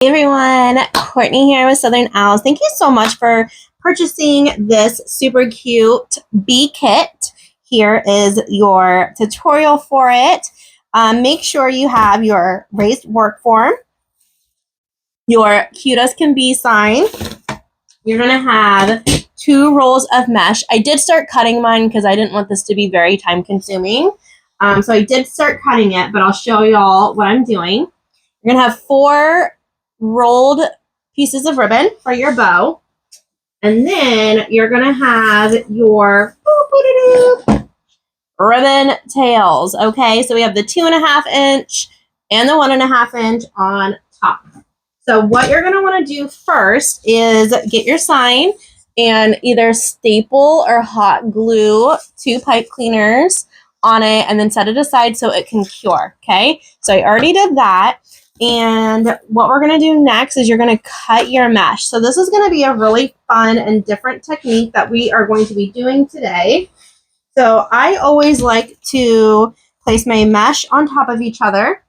Hey everyone, Courtney here with Southern Owls. Thank you so much for purchasing this super cute bee kit. Here is your tutorial for it. Make sure you have your raised work form, your cute as can be sign. You're going to have 2 rolls of mesh. I did start cutting mine because I didn't want this to be very time consuming. So I did start cutting it, but I'll show y'all what I'm doing. You're going to have 4 rolled pieces of ribbon for your bow. And then you're going to have your ribbon tails. Okay, so we have the 2.5 inch and the 1.5 inch on top. So what you're going to want to do first is get your sign and either staple or hot glue 2 pipe cleaners on it and then set it aside so it can cure. Okay, so I already did that. And what we're going to do next is you're going to cut your mesh. So this is going to be a really fun and different technique that we are going to be doing today. So I always like to place my mesh on top of each other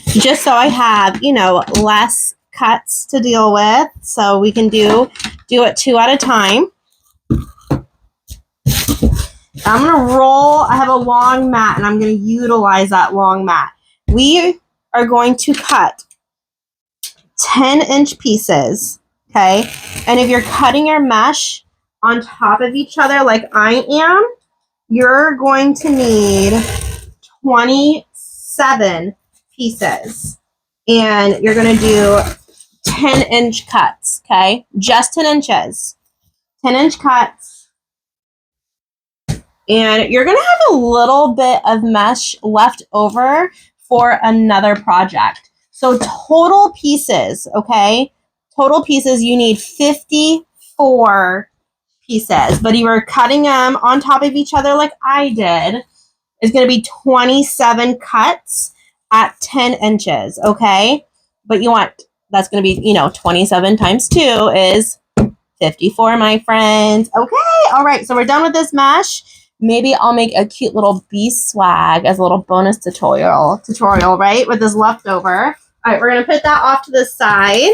just so I have, less cuts to deal with. So we can do it 2 at a time. I'm going to roll. I have a long mat and I'm going to utilize that long mat. We are going to cut 10-inch pieces, okay? And if you're cutting your mesh on top of each other like I am, you're going to need 27 pieces. And you're going to do 10-inch cuts, okay? Just 10 inches. 10-inch cuts. And you're going to have a little bit of mesh left over for another project. So total pieces, okay? Total pieces, you need 54 pieces. But you were cutting them on top of each other like I did. It's going to be 27 cuts at 10 inches, okay? But that's going to be, 27 times 2 is 54, my friends. Okay, all right, so we're done with this mesh. Maybe I'll make a cute little bee swag as a little bonus tutorial, right, with this leftover. All right, we're going to put that off to the side.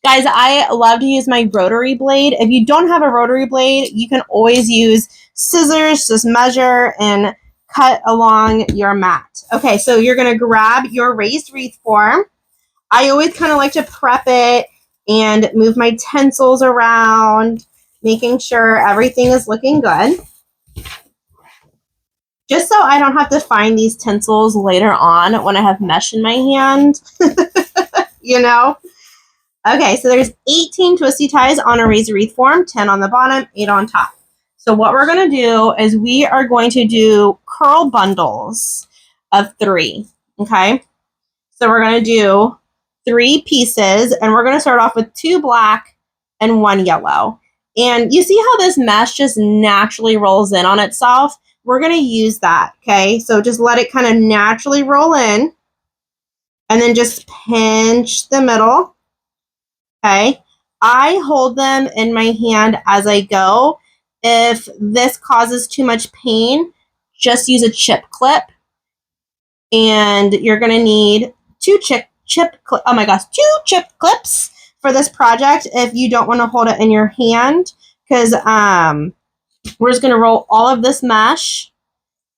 Guys, I love to use my rotary blade. If you don't have a rotary blade, you can always use scissors, just measure and cut along your mat. Okay, so you're going to grab your raised wreath form. I always kind of like to prep it and move my tinsels around, making sure everything is looking good. Just so I don't have to find these tinsels later on when I have mesh in my hand. Okay, so there's 18 twisty ties on a raised wreath form, 10 on the bottom, 8 on top. So what we're going to do is we are going to do curl bundles of 3, okay? So we're going to do 3 pieces, and we're going to start off with 2 black and 1 yellow. And you see how this mesh just naturally rolls in on itself? We're going to use that, okay? So just let it kind of naturally roll in, and then just pinch the middle, okay? I hold them in my hand as I go. If this causes too much pain, just use a chip clip, and you're going to need 2 chip clips for this project if you don't want to hold it in your hand, because we're just going to roll all of this mesh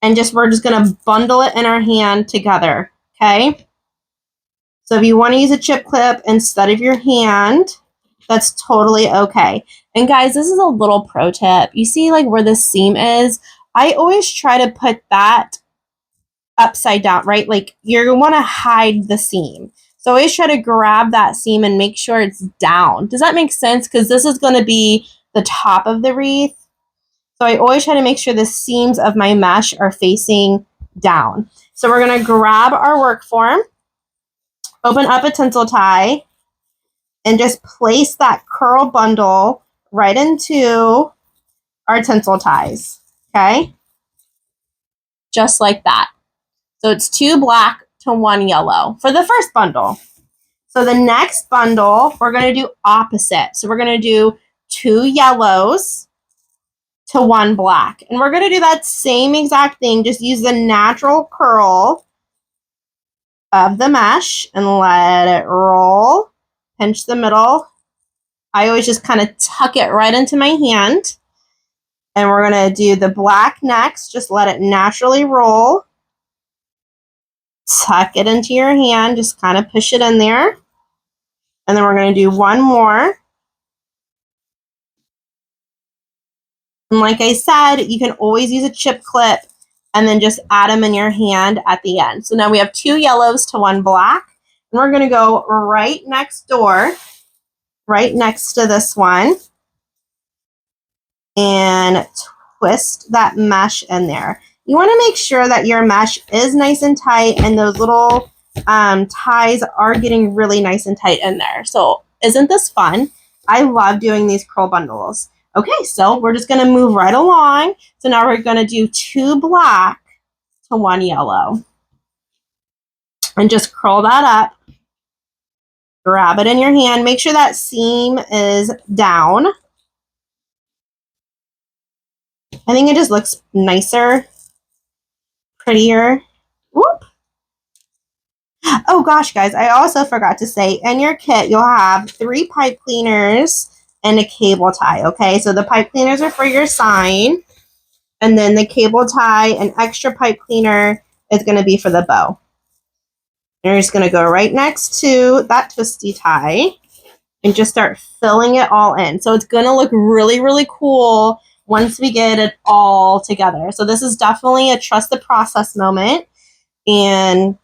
and we're just going to bundle it in our hand together, okay? So if you want to use a chip clip instead of your hand, that's totally okay. And guys, this is a little pro tip. You see like where the seam is? I always try to put that upside down, right? Like you want to hide the seam. So always try to grab that seam and make sure it's down. Does that make sense? Because this is going to be the top of the wreath. So I always try to make sure the seams of my mesh are facing down. So we're going to grab our work form, open up a tinsel tie, and just place that curl bundle right into our tinsel ties, okay? Just like that. So it's 2 black to 1 yellow for the first bundle. So the next bundle, we're going to do opposite. So we're going to do 2 yellows to 1 black. And we're going to do that same exact thing, just use the natural curl of the mesh and let it roll. Pinch the middle. I always just kind of tuck it right into my hand. And we're going to do the black next. Just let it naturally roll. Tuck it into your hand. Just kind of push it in there. And then we're going to do one more. And like I said, you can always use a chip clip and then just add them in your hand at the end. So now we have 2 yellows to 1 black. And we're going to go right next door, right next to this one, and twist that mesh in there. You want to make sure that your mesh is nice and tight and those little ties are getting really nice and tight in there. So isn't this fun? I love doing these curl bundles. Okay, so we're just going to move right along. So now we're going to do 2 black to 1 yellow. And just curl that up. Grab it in your hand. Make sure that seam is down. I think it just looks nicer, prettier. Whoop. Oh gosh, guys, I also forgot to say, in your kit, you'll have 3 pipe cleaners and a cable tie, okay? So the pipe cleaners are for your sign, and then the cable tie, an extra pipe cleaner, is going to be for the bow. And you're just going to go right next to that twisty tie and just start filling it all in. So it's going to look really, really cool once we get it all together. So this is definitely a trust the process moment. And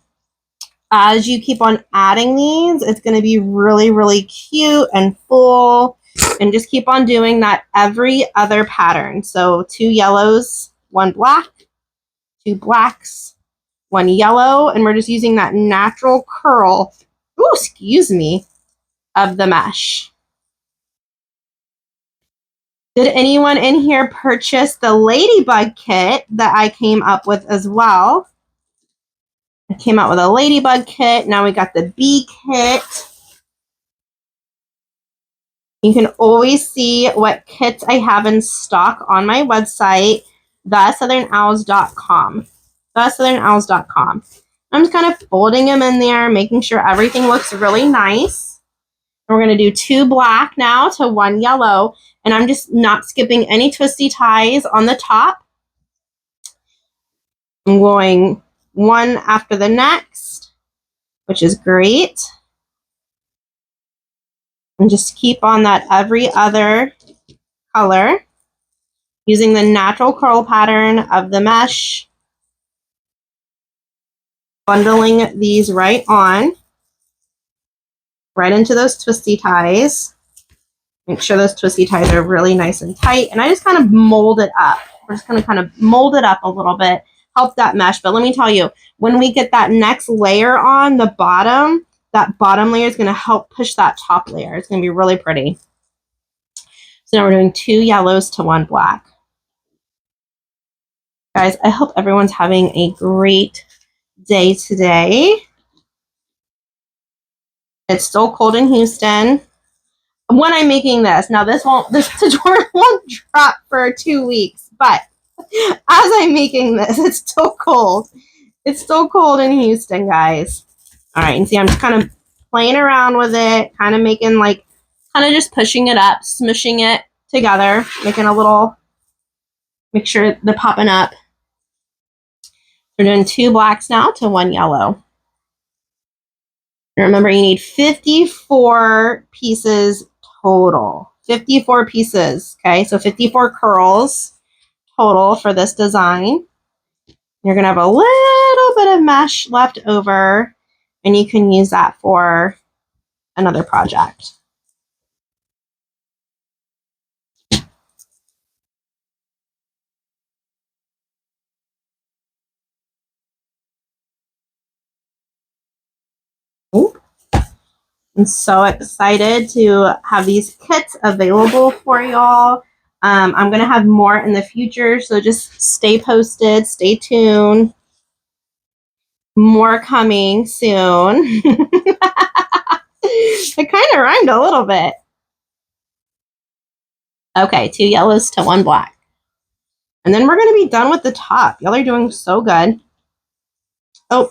as you keep on adding these, it's going to be really, really cute and full. And just keep on doing that every other pattern. So 2 yellows, 1 black, 2 blacks, 1 yellow. And we're just using that natural curl, ooh, excuse me, of the mesh. Did anyone in here purchase the ladybug kit that I came up with as well? I came out with a ladybug kit. Now we got the bee kit. You can always see what kits I have in stock on my website, thesouthernowls.com. thesouthernowls.com. I'm just kind of folding them in there, making sure everything looks really nice. And we're going to do 2 black now to 1 yellow. And I'm just not skipping any twisty ties on the top. I'm going one after the next, which is great. And just keep on that every other color using the natural curl pattern of the mesh. Bundling these right on, right into those twisty ties. Make sure those twisty ties are really nice and tight. And I just kind of mold it up. We're just going to kind of mold it up a little bit, help that mesh. But let me tell you, when we get that next layer on the bottom, that bottom layer is going to help push that top layer. It's going to be really pretty. So now we're doing 2 yellows to 1 black. Guys, I hope everyone's having a great day today. It's still cold in Houston. When I'm making this, now this tutorial won't drop for 2 weeks, but as I'm making this, it's still cold. It's still cold in Houston, guys. All right, and see, I'm just kind of playing around with it, kind of making kind of just pushing it up, smushing it together, making a little, make sure they're popping up. We're doing 2 blacks now to 1 yellow. And remember, you need 54 pieces total. 54 pieces, okay? So 54 curls total for this design. You're going to have a little bit of mesh left over, and you can use that for another project. Ooh. I'm so excited to have these kits available for y'all. I'm going to have more in the future, so just stay posted, stay tuned. More coming soon. It kind of rhymed a little bit. Okay, 2 yellows to 1 black. And then we're going to be done with the top. Y'all are doing so good. Oh,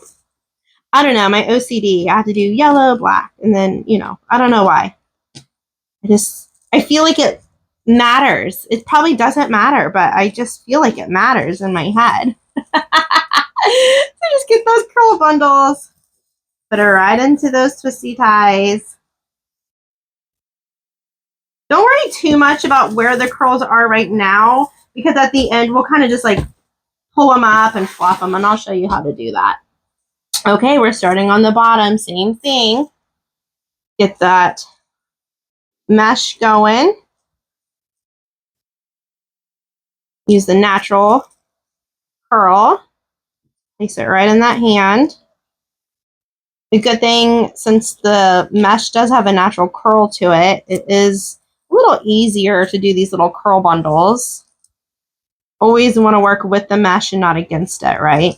I don't know, my OCD. I have to do yellow, black, and then, I don't know why. I feel like it matters. It probably doesn't matter, but I just feel like it matters in my head. So just get those curl bundles, put it right into those twisty ties. Don't worry too much about where the curls are right now, because at the end we'll kind of just like pull them up and flop them, and I'll show you how to do that. Okay, we're starting on the bottom, same thing. Get that mesh going. Use the natural curl. Place it right in that hand. The good thing, since the mesh does have a natural curl to it, it is a little easier to do these little curl bundles. Always want to work with the mesh and not against it, right?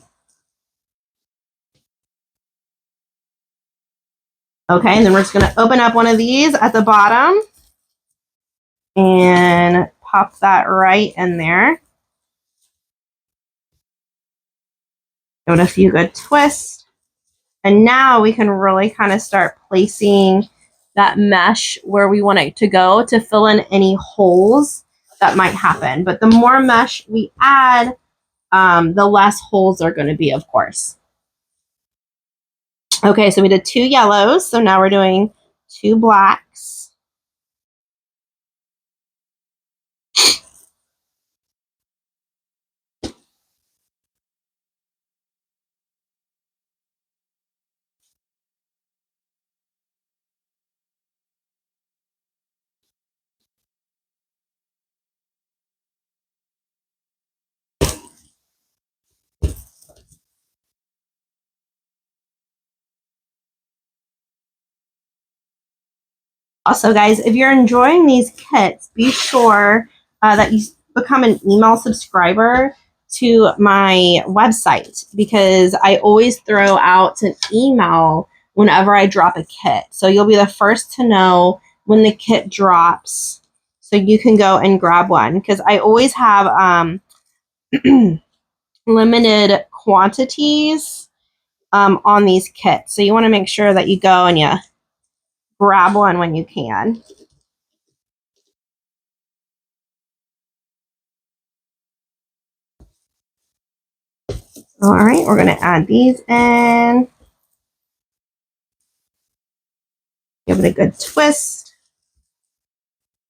Okay, and then we're just going to open up one of these at the bottom and pop that right in there. Give it a few good twists. And now we can really kind of start placing that mesh where we want it to go to fill in any holes that might happen. But the more mesh we add, the less holes are going to be, of course. Okay, so we did 2 yellows. So now we're doing 2 blacks. Also, guys, if you're enjoying these kits, be sure that you become an email subscriber to my website, because I always throw out an email whenever I drop a kit. So you'll be the first to know when the kit drops, so you can go and grab one, because I always have limited quantities on these kits. So you want to make sure that you go and you grab one when you can. All right, we're going to add these in. Give it a good twist.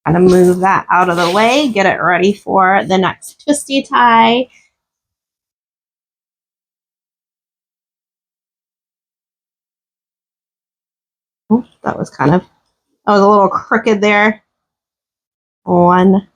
Kind of move that out of the way. Get it ready for the next twisty tie. Oh, that was a little crooked there. One.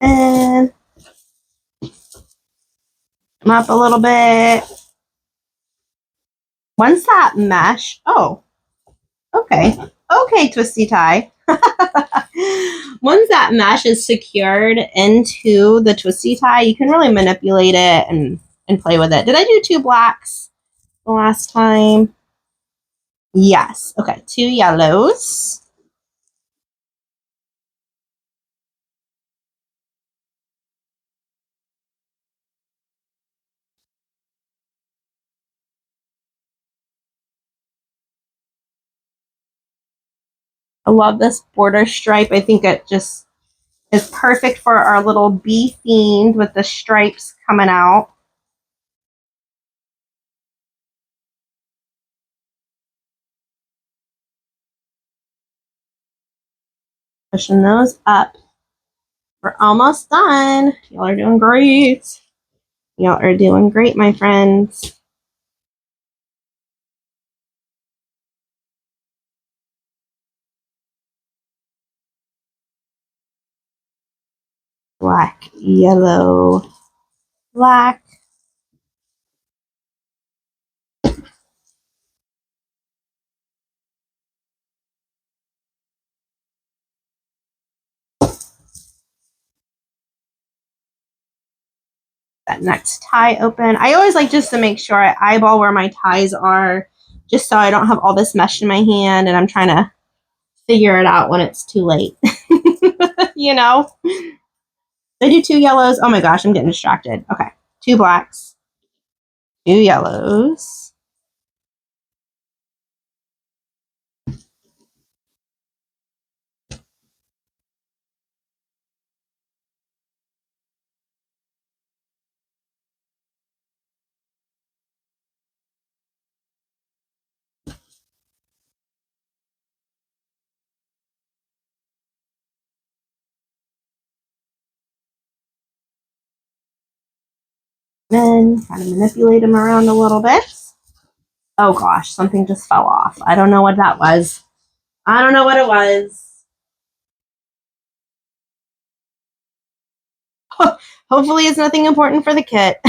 And come up a little bit. Once that mesh, okay. Okay, twisty tie. Once that mesh is secured into the twisty tie, you can really manipulate it and play with it. Did I do 2 blacks the last time? Yes. Okay, 2 yellows. I love this border stripe. I think it just is perfect for our little bee themed with the stripes coming out. Pushing those up. We're almost done. Y'all are doing great. Y'all are doing great, my friends. Black, yellow, black. that next tie open. I always like just to make sure I eyeball where my ties are, just so I don't have all this mesh in my hand and I'm trying to figure it out when it's too late. You know? I do 2 yellows. Oh my gosh, I'm getting distracted. Okay. 2 blacks, 2 yellows. Then kind of manipulate them around a little bit. Oh gosh, something just fell off. I don't know what that was. I don't know what it was. Hopefully it's nothing important for the kit.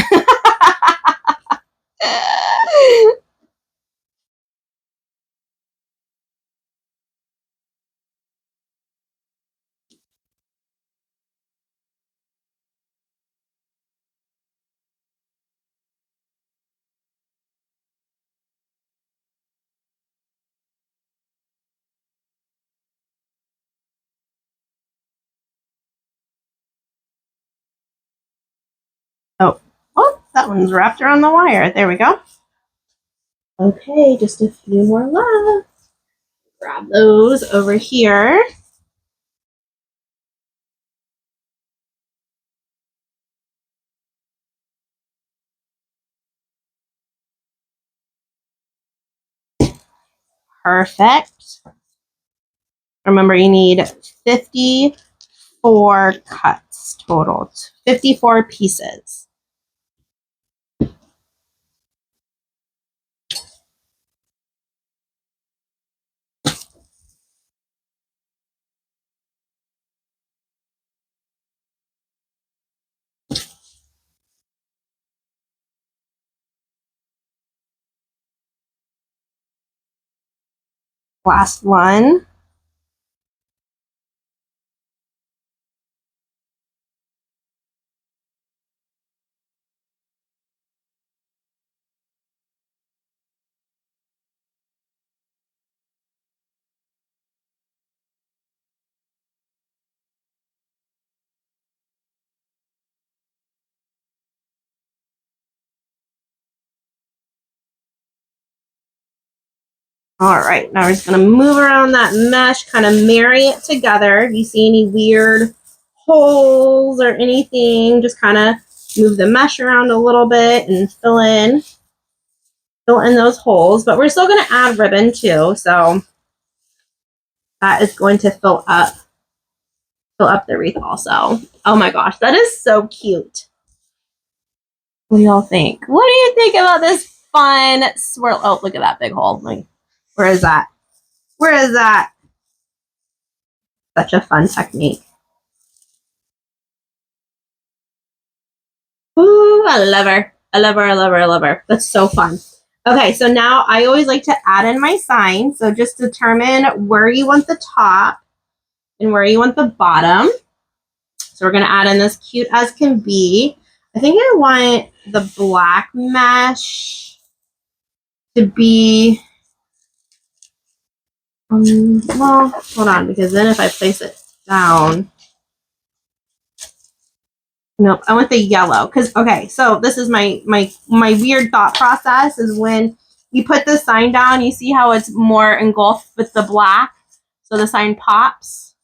Oh, that one's wrapped around the wire. There we go. Okay, just a few more left. Grab those over here. Perfect. Remember, you need 54 cuts total, 54 pieces. Last one. All right, now we're just going to move around that mesh, kind of marry it together. If you see any weird holes or anything, just kind of move the mesh around a little bit and fill in those holes. But we're still going to add ribbon too, so that is going to fill up the wreath also. Oh my gosh, that is so cute. What do y'all think? What do you think about this fun swirl? Oh, look at that big hole. Like, where is that? Where is that? Such a fun technique. Ooh, I love her. I love her, I love her, I love her. That's so fun. Okay, so now I always like to add in my sign. So just determine where you want the top and where you want the bottom. So we're going to add in this cute as can be. I think I want the black mesh to be, well, hold on, because then if I place it down, nope, I want the yellow. Because, okay, so this is my weird thought process is when you put the sign down, you see how it's more engulfed with the black, so the sign pops.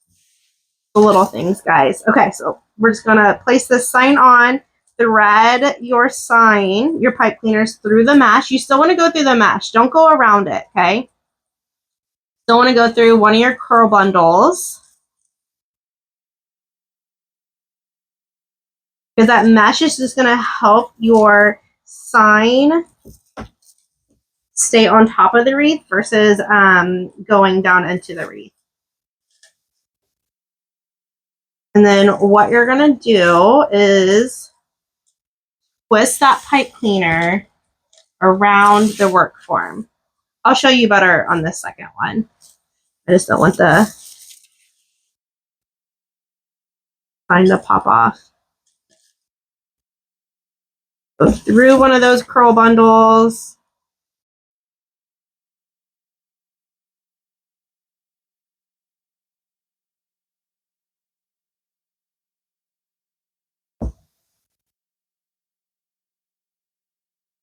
The little things, guys. Okay, so we're just going to place this sign on, thread your sign, your pipe cleaners through the mesh. You still want to go through the mesh. Don't go around it, okay? Still want to go through one of your curl bundles. Because that mesh is just going to help your sign stay on top of the wreath versus going down into the wreath. And then what you're going to do is twist that pipe cleaner around the work form. I'll show you better on this second one. I just don't want the sign to pop off. Go through one of those curl bundles.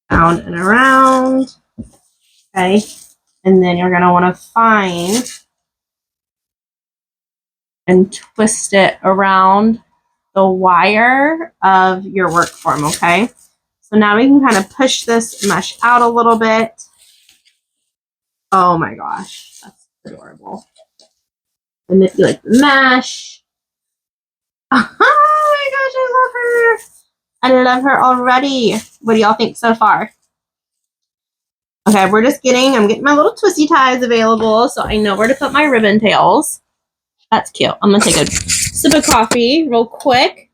Down and around. Okay. And then you're going to want to find and twist it around the wire of your work form, okay? So now we can kind of push this mesh out a little bit. Oh my gosh, that's adorable. Manipulate the mesh. Oh my gosh, I love her. I love her already. What do y'all think so far? Okay, I'm getting my little twisty ties available, so I know where to put my ribbon tails. That's cute. I'm gonna take a sip of coffee real quick.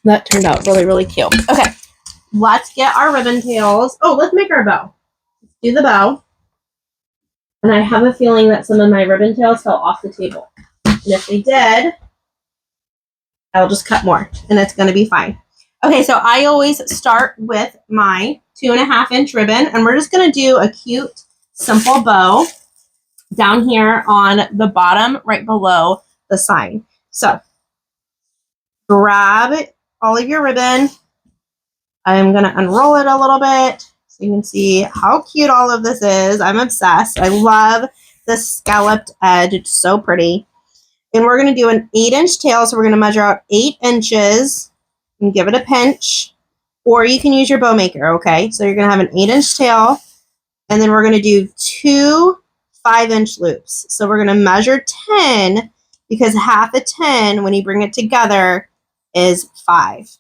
That turned out really, really cute. Okay, let's get our ribbon tails. Oh, let's make our bow. Let's do the bow. And I have a feeling that some of my ribbon tails fell off the table. And if they did, I'll just cut more and it's going to be fine. Okay, so I always start with my 2.5-inch ribbon, and we're just going to do a cute, simple bow down here on the bottom right below the sign. So grab all of your ribbon. I'm going to unroll it a little bit so you can see how cute all of this is. I'm obsessed. I love the scalloped edge. It's so pretty. And we're going to do an 8-inch tail, so we're going to measure out 8 inches and give it a pinch. Or you can use your bow maker, okay? So you're going to have an 8-inch tail, and then we're going to do 2 5-inch loops. So we're going to measure 10, because half of 10, when you bring it together, is 5.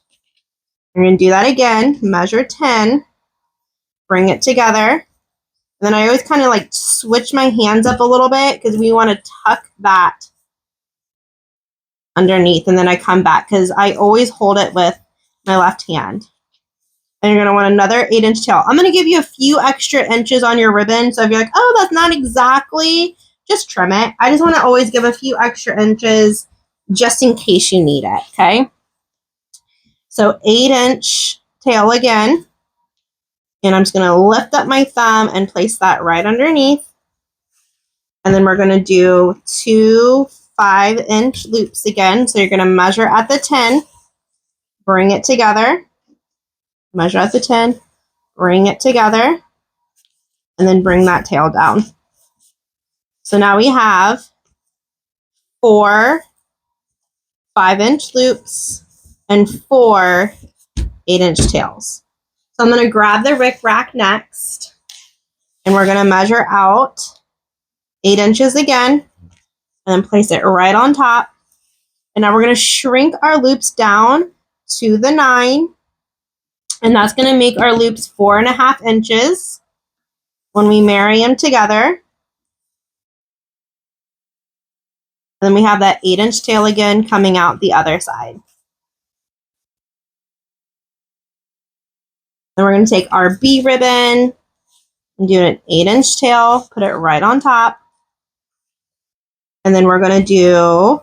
We're going to do that again, measure 10, bring it together. And then I always kind of like switch my hands up a little bit because we want to tuck that underneath, and then I come back because I always hold it with my left hand. And you're going to want another 8-inch tail. I'm going to give you a few extra inches on your ribbon, so if you're like, oh, that's not exactly, just trim it. I just want to always give a few extra inches just in case you need it, okay? So 8-inch tail again, and I'm just going to lift up my thumb and place that right underneath. And then we're going to do 2 5-inch loops again. So you're going to measure at the 10, bring it together, measure at the 10, bring it together, and then bring that tail down. So now we have 4 5-inch loops and 4 8-inch tails. So I'm going to grab the Rick Rack next, and we're going to measure out 8 inches again, and then place it right on top. And now we're going to shrink our loops down to the 9, and that's going to make our loops 4.5 inches when we marry them together. And then we have that 8-inch tail again coming out the other side. Then we're going to take our B ribbon and do an 8-inch tail, put it right on top. And then we're going to do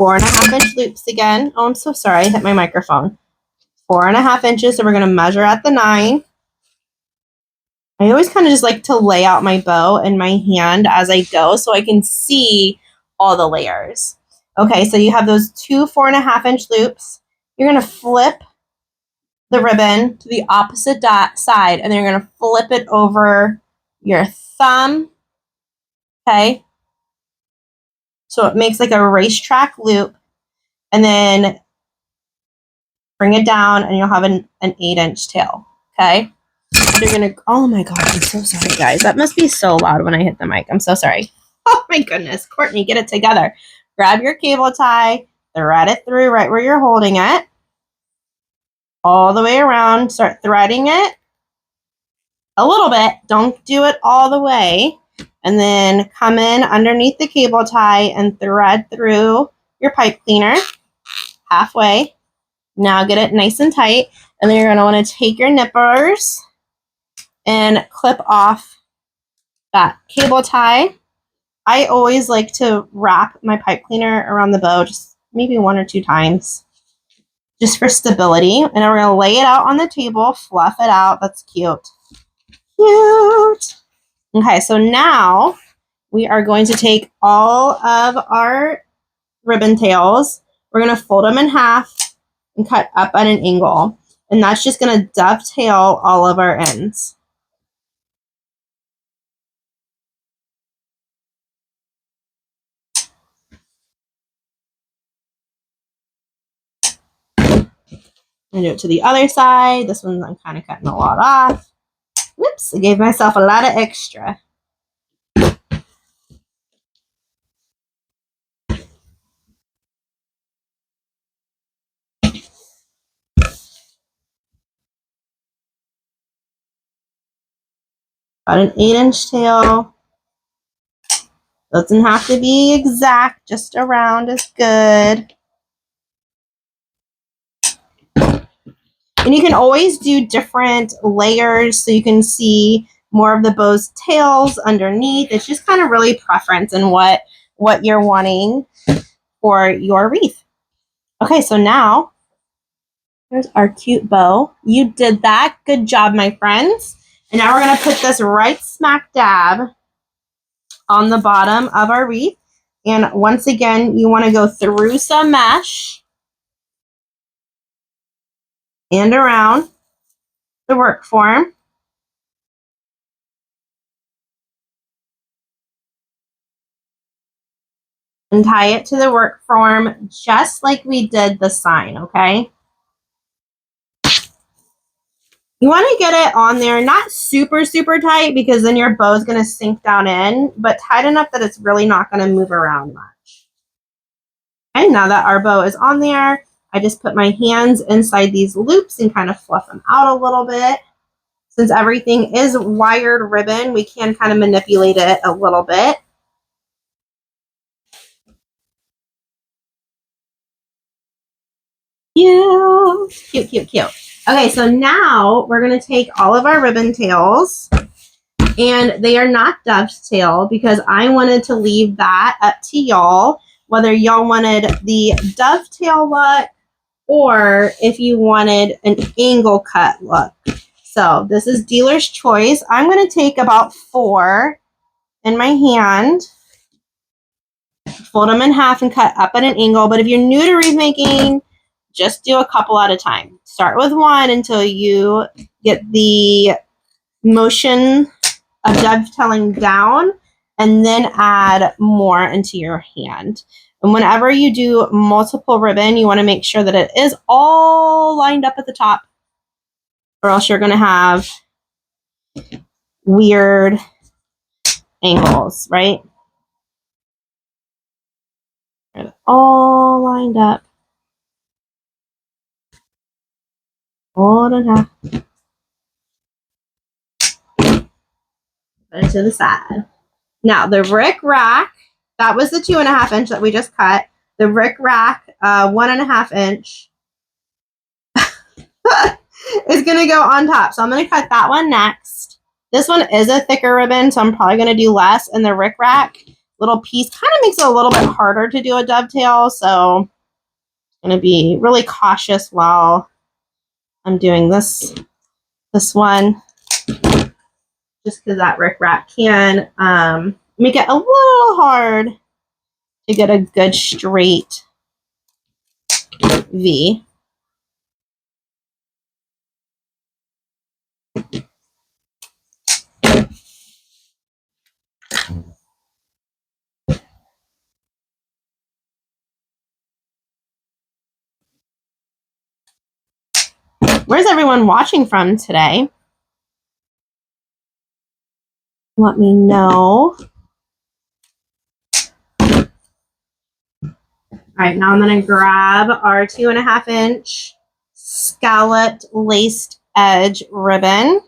4.5-inch loops again. Oh, I'm so sorry. I hit my microphone. 4.5 inches. So we're going to measure at the 9. I always kind of just like to lay out my bow in my hand as I go so I can see all the layers. Okay, so you have those 2 4.5-inch loops. You're going to flip the ribbon to the opposite side, and then you're going to flip it over your thumb. Okay, so it makes like a racetrack loop, and then bring it down, and you'll have an 8-inch tail. Okay, so you're gonna. Oh my gosh, I'm so sorry, guys. That must be so loud when I hit the mic. I'm so sorry. Oh my goodness, Courtney, get it together. Grab your cable tie, thread it through right where you're holding it, all the way around. Start threading it a little bit. Don't do it all the way. And then come in underneath the cable tie and thread through your pipe cleaner halfway. Now get it nice and tight. And then you're going to want to take your nippers and clip off that cable tie. I always like to wrap my pipe cleaner around the bow just maybe 1 or 2 times, just for stability. And then we're going to lay it out on the table, fluff it out. That's cute. Cute. Okay, so now we are going to take all of our ribbon tails. We're going to fold them in half and cut up at an angle. And that's just going to dovetail all of our ends. And do it to the other side. This one I'm kind of cutting a lot off. Whoops, I gave myself a lot of extra. Got an 8-inch tail. Doesn't have to be exact, just around is good. And you can always do different layers so you can see more of the bow's tails underneath. It's just kind of really preference and what you're wanting for your wreath. Okay, so now here's our cute bow. You did that. Good job, my friends. And now we're going to put this right smack dab on the bottom of our wreath. And once again, you want to go through some mesh and around the work form. And tie it to the work form just like we did the sign, okay? You want to get it on there, not super, super tight because then your bow is going to sink down in, but tight enough that it's really not going to move around much. Okay, now that our bow is on there, I just put my hands inside these loops and kind of fluff them out a little bit. Since everything is wired ribbon, we can kind of manipulate it a little bit. Cute, cute, cute. Okay, so now we're going to take all of our ribbon tails, and they are not dovetail because I wanted to leave that up to y'all, whether y'all wanted the dovetail look or if you wanted an angle cut look. So this is dealer's choice. I'm going to take about 4 in my hand, fold them in half and cut up at an angle. But if you're new to wreath making, just do a couple at a time. Start with 1 until you get the motion of dovetailing down, and then add more into your hand. And whenever you do multiple ribbon, you want to make sure that it is all lined up at the top, or else you're going to have weird angles, right? All lined up. Fold in half. Put it to the side. Now the rick rack, that was the 2.5 inch that we just cut. The rick rack, 1.5 inch, is going to go on top. So I'm going to cut that one next. This one is a thicker ribbon, so I'm probably going to do less. And the rick rack little piece kind of makes it a little bit harder to do a dovetail. So I'm going to be really cautious while I'm doing this one. Just because that rick rack can make it a little hard to get a good straight V. Where's everyone watching from today? Let me know. All right, now I'm going to grab our 2.5 inch scalloped laced edge ribbon.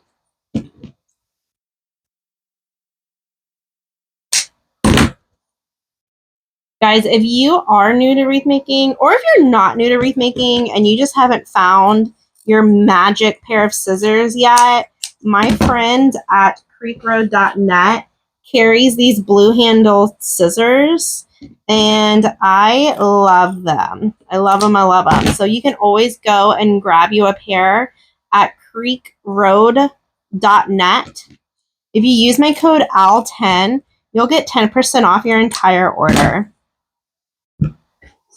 Guys, if you are new to wreath making, or if you're not new to wreath making and you just haven't found your magic pair of scissors yet, my friend at creekroad.net carries these blue handle scissors and I love them. I love them. I love them. So you can always go and grab you a pair at creekroad.net. If you use my code AL10, you'll get 10% off your entire order. So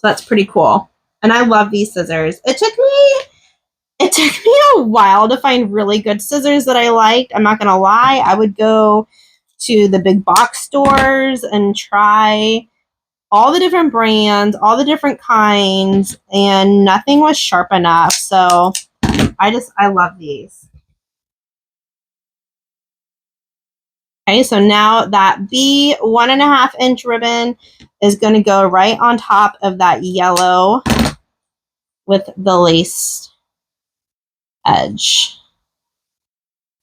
that's pretty cool. And I love these scissors. It took me a while to find really good scissors that I liked. I'm not going to lie. I would go to the big box stores and try all the different brands, all the different kinds, and nothing was sharp enough. So I love these. Okay, so now that B 1.5-inch ribbon is going to go right on top of that yellow with the lace edge.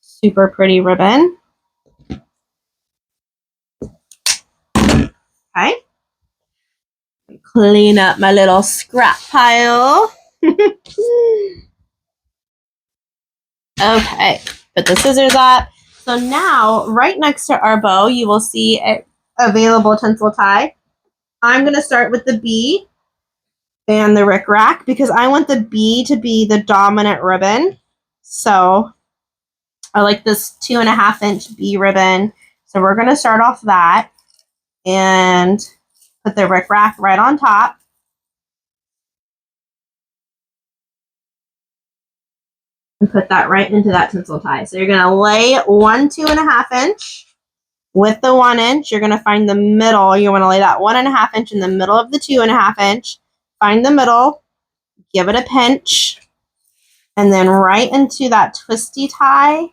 Super pretty ribbon. Okay. Clean up my little scrap pile. Okay, put the scissors up. So now, right next to our bow, you will see an available tinsel tie. I'm going to start with the B and the rickrack because I want the B to be the dominant ribbon. So I like this 2.5-inch B ribbon. So we're going to start off that and put the rickrack right on top. And put that right into that tinsel tie. So you're going to lay one 2.5-inch with the 1 inch. You're going to find the middle. You want to lay that 1.5-inch in the middle of the 2.5-inch. Find the middle, give it a pinch, and then right into that twisty tie,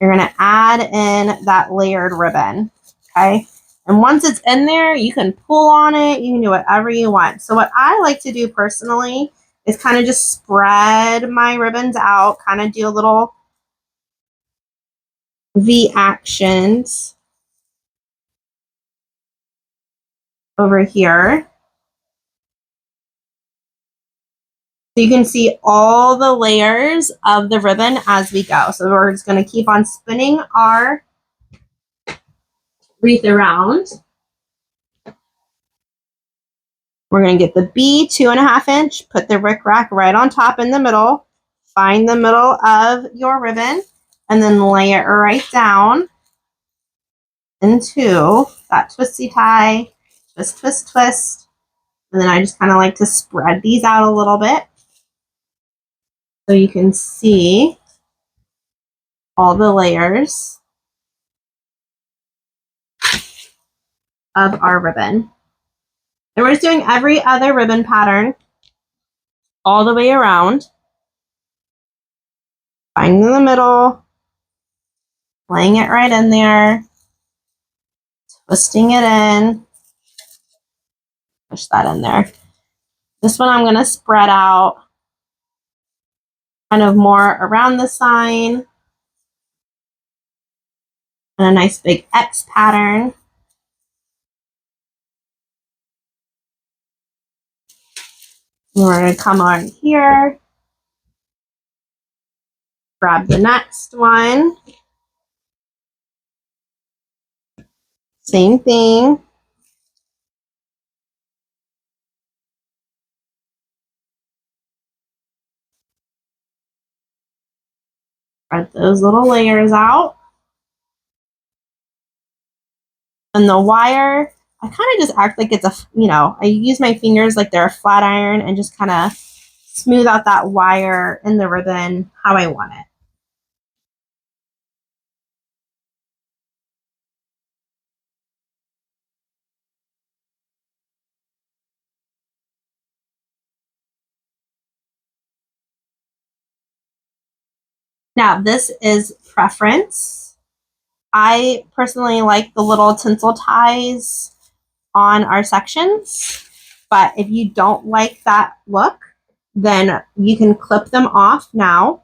you're going to add in that layered ribbon. Okay. And once it's in there, you can pull on it. You can do whatever you want. So what I like to do personally is kind of just spread my ribbons out, kind of do a little V actions over here. So you can see all the layers of the ribbon as we go. So we're just going to keep on spinning our wreath around. We're going to get the B 2.5-inch, put the rickrack right on top in the middle, find the middle of your ribbon, and then lay it right down into that twisty tie, twist, twist, twist. And then I just kind of like to spread these out a little bit so you can see all the layers of our ribbon. And we're just doing every other ribbon pattern all the way around. Finding the middle, laying it right in there, twisting it in, push that in there. This one I'm going to spread out kind of more around the sign and a nice big X pattern. And we're going to come on here, grab the next one. Same thing. Spread those little layers out. And the wire, I kind of just act like it's I use my fingers like they're a flat iron and just kind of smooth out that wire in the ribbon how I want it. Now, this is preference. I personally like the little tinsel ties on our sections, but if you don't like that look, then you can clip them off now.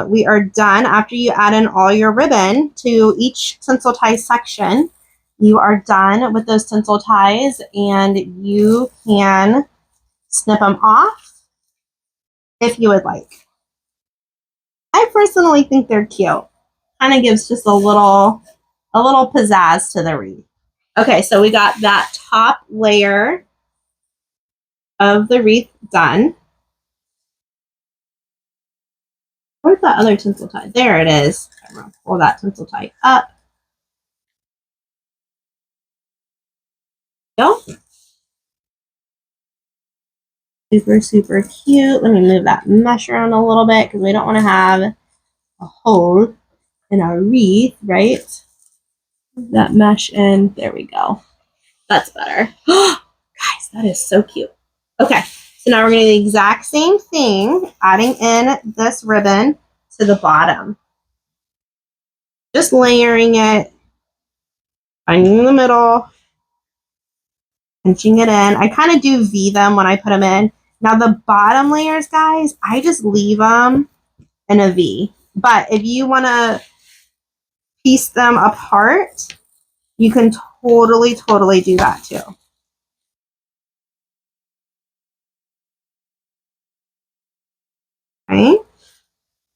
We are done. After you add in all your ribbon to each tinsel tie section, you are done with those tinsel ties and you can snip them off if you would like. I personally think they're cute. Kind of gives just a little pizzazz to the wreath. Okay, so we got that top layer of the wreath done. Where's that other tinsel tie? There it is. I'm going to pull that tinsel tie up. Go. Super, super cute. Let me move that mesh around a little bit because we don't want to have a hole in our wreath, right? That mesh in. There we go. That's better. Guys, that is so cute. Okay, so now we're going to do the exact same thing, adding in this ribbon to the bottom. Just layering it, finding the middle, pinching it in. I kind of do V them when I put them in. Now the bottom layers, guys, I just leave them in a V. But if you want to piece them apart, you can totally do that too. Okay.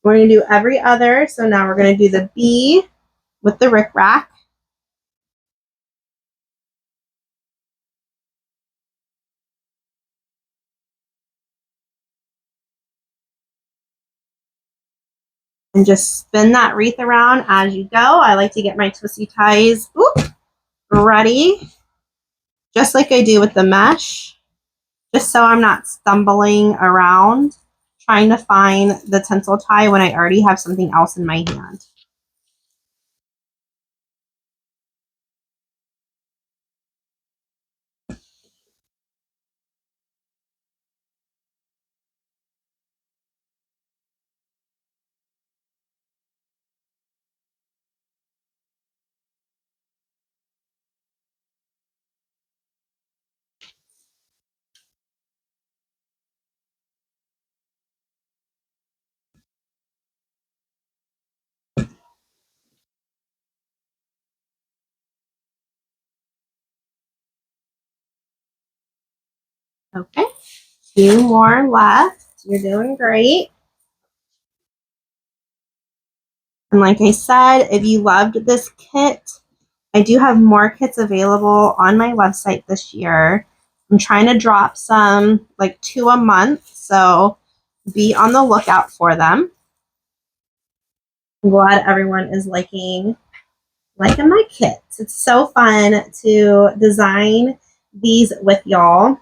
We're going to do every other. So now we're going to do the B with the rickrack. And just spin that wreath around as you go. I like to get my twisty ties ready, just like I do with the mesh, just so I'm not stumbling around trying to find the tinsel tie when I already have something else in my hand. Okay, 2 more left. You're doing great. And like I said, if you loved this kit, I do have more kits available on my website this year. I'm trying to drop some, like 2 a month, so be on the lookout for them. I'm glad everyone is liking my kits. It's so fun to design these with y'all.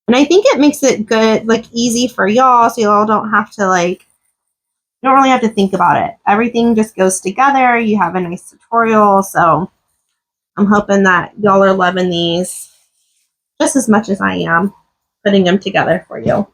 And I think it makes it good, like easy for y'all, so y'all don't have to don't really have to think about it. Everything just goes together. You have a nice tutorial, so I'm hoping that y'all are loving these just as much as I am putting them together for you.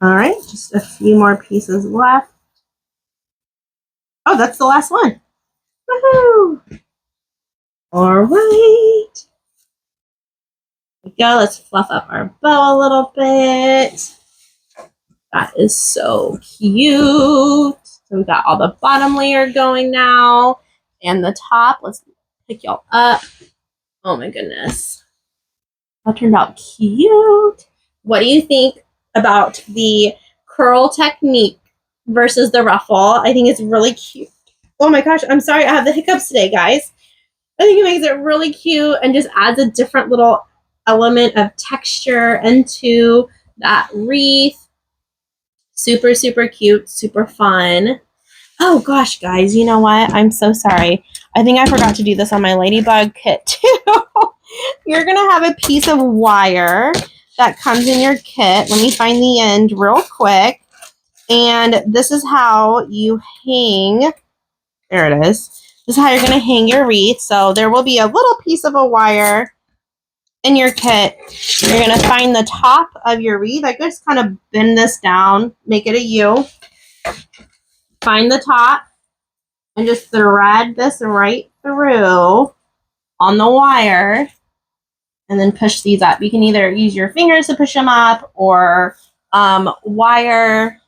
All right, just a few more pieces left. Oh, that's the last one. Woohoo! All right. There we go. Let's fluff up our bow a little bit. That is so cute. So we got all the bottom layer going now. And the top, let's pick y'all up. Oh my goodness. That turned out cute. What do you think about the curl technique versus the ruffle? I think it's really cute. Oh my gosh, I'm sorry. I have the hiccups today, guys. I think it makes it really cute and just adds a different little element of texture into that wreath. Super, super cute, super fun. Oh gosh, guys, you know what? I'm so sorry. I think I forgot to do this on my ladybug kit too. You're going to have a piece of wire that comes in your kit. Let me find the end real quick. And this is how you hang. There it is. This is how you're going to hang your wreath. So there will be a little piece of a wire in your kit, you're going to find the top of your wreath. I just kind of bend this down, make it a U. Find the top and just thread this right through on the wire and then push these up. You can either use your fingers to push them up or wire,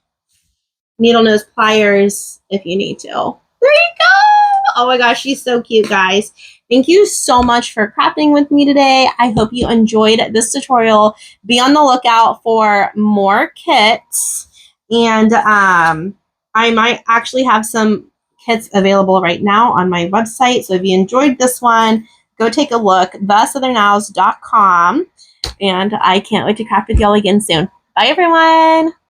needle nose pliers if you need to. There you go! Oh my gosh, she's so cute, guys. Thank you so much for crafting with me today. I hope you enjoyed this tutorial. Be on the lookout for more kits. And I might actually have some kits available right now on my website. So if you enjoyed this one, go take a look, thesouthernowls.com. And I can't wait to craft with y'all again soon. Bye, everyone.